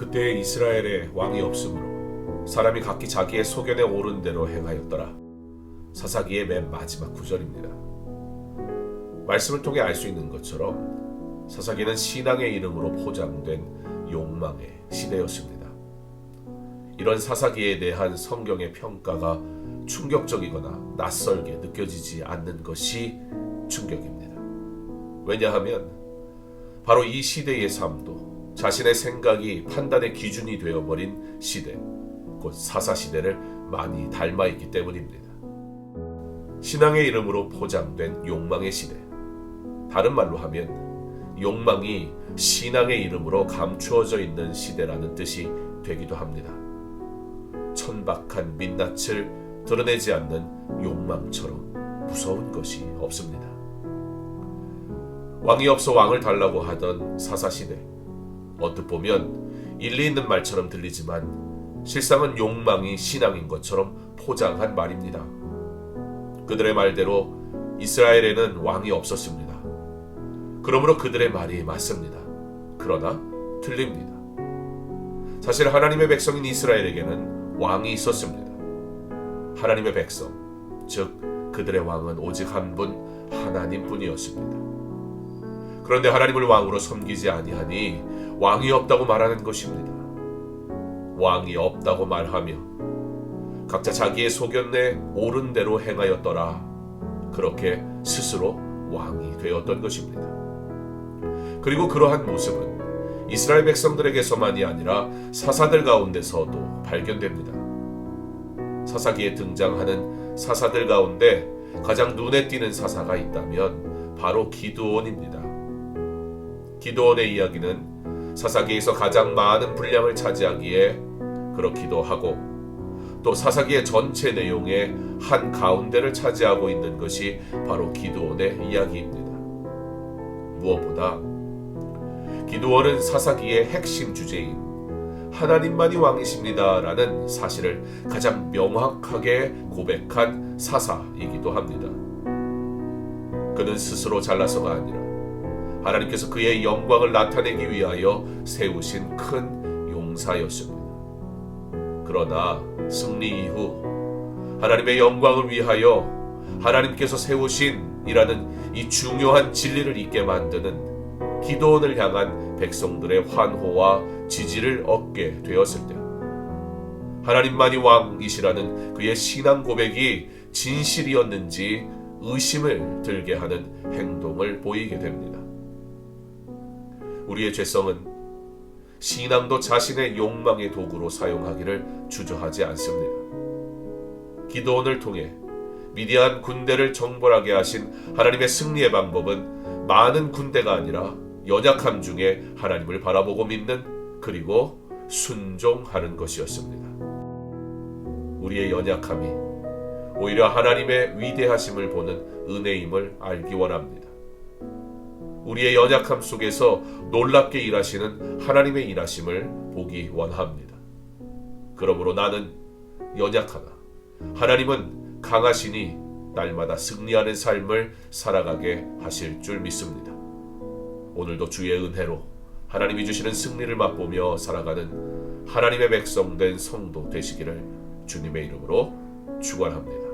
그때의 이스라엘에 왕이 없으므로 사람이 각기 자기의 소견에 오른 대로 행하였더라. 사사기의 맨 마지막 구절입니다. 말씀을 통해 알 수 있는 것처럼 사사기는 신앙의 이름으로 포장된 욕망의 시대였습니다. 이런 사사기에 대한 성경의 평가가 충격적이거나 낯설게 느껴지지 않는 것이 충격입니다. 왜냐하면 바로 이 시대의 삶도 자신의 생각이 판단의 기준이 되어버린 시대, 곧 사사시대를 많이 닮아있기 때문입니다. 신앙의 이름으로 포장된 욕망의 시대, 다른 말로 하면 욕망이 신앙의 이름으로 감추어져 있는 시대라는 뜻이 되기도 합니다. 천박한 민낯을 드러내지 않는 욕망처럼 무서운 것이 없습니다. 왕이 없어 왕을 달라고 하던 사사시대, 언뜻 보면 일리 있는 말처럼 들리지만 실상은 욕망이 신앙인 것처럼 포장한 말입니다. 그들의 말대로 이스라엘에는 왕이 없었습니다. 그러므로 그들의 말이 맞습니다. 그러나 틀립니다. 사실 하나님의 백성인 이스라엘에게는 왕이 있었습니다. 하나님의 백성, 즉 그들의 왕은 오직 한 분 하나님뿐이었습니다. 그런데 하나님을 왕으로 섬기지 아니하니 왕이 없다고 말하는 것입니다. 왕이 없다고 말하며 각자 자기의 소견 내 옳은 대로 행하였더라. 그렇게 스스로 왕이 되었던 것입니다. 그리고 그러한 모습은 이스라엘 백성들에게서만이 아니라 사사들 가운데서도 발견됩니다. 사사기에 등장하는 사사들 가운데 가장 눈에 띄는 사사가 있다면 바로 기드온입니다. 기드온의 이야기는 사사기에서 가장 많은 분량을 차지하기에 그렇기도 하고, 또 사사기의 전체 내용의 한 가운데를 차지하고 있는 것이 바로 기드온의 이야기입니다. 무엇보다 기드온은 사사기의 핵심 주제인 하나님만이 왕이십니다 라는 사실을 가장 명확하게 고백한 사사이기도 합니다. 그는 스스로 잘나서가 아니라 하나님께서 그의 영광을 나타내기 위하여 세우신 큰 용사였습니다. 그러나 승리 이후 하나님의 영광을 위하여 하나님께서 세우신 이라는 이 중요한 진리를 잊게 만드는 기드온을 향한 백성들의 환호와 지지를 얻게 되었을 때, 하나님만이 왕이시라는 그의 신앙 고백이 진실이었는지 의심을 들게 하는 행동을 보이게 됩니다. 우리의 죄성은 신앙도 자신의 욕망의 도구로 사용하기를 주저하지 않습니다. 기드온을 통해 미디안 군대를 정벌하게 하신 하나님의 승리의 방법은 많은 군대가 아니라 연약함 중에 하나님을 바라보고 믿는, 그리고 순종하는 것이었습니다. 우리의 연약함이 오히려 하나님의 위대하심을 보는 은혜임을 알기 원합니다. 우리의 연약함 속에서 놀랍게 일하시는 하나님의 일하심을 보기 원합니다. 그러므로 나는 연약하나 하나님은 강하시니 날마다 승리하는 삶을 살아가게 하실 줄 믿습니다. 오늘도 주의 은혜로 하나님이 주시는 승리를 맛보며 살아가는 하나님의 백성된 성도 되시기를 주님의 이름으로 축원합니다.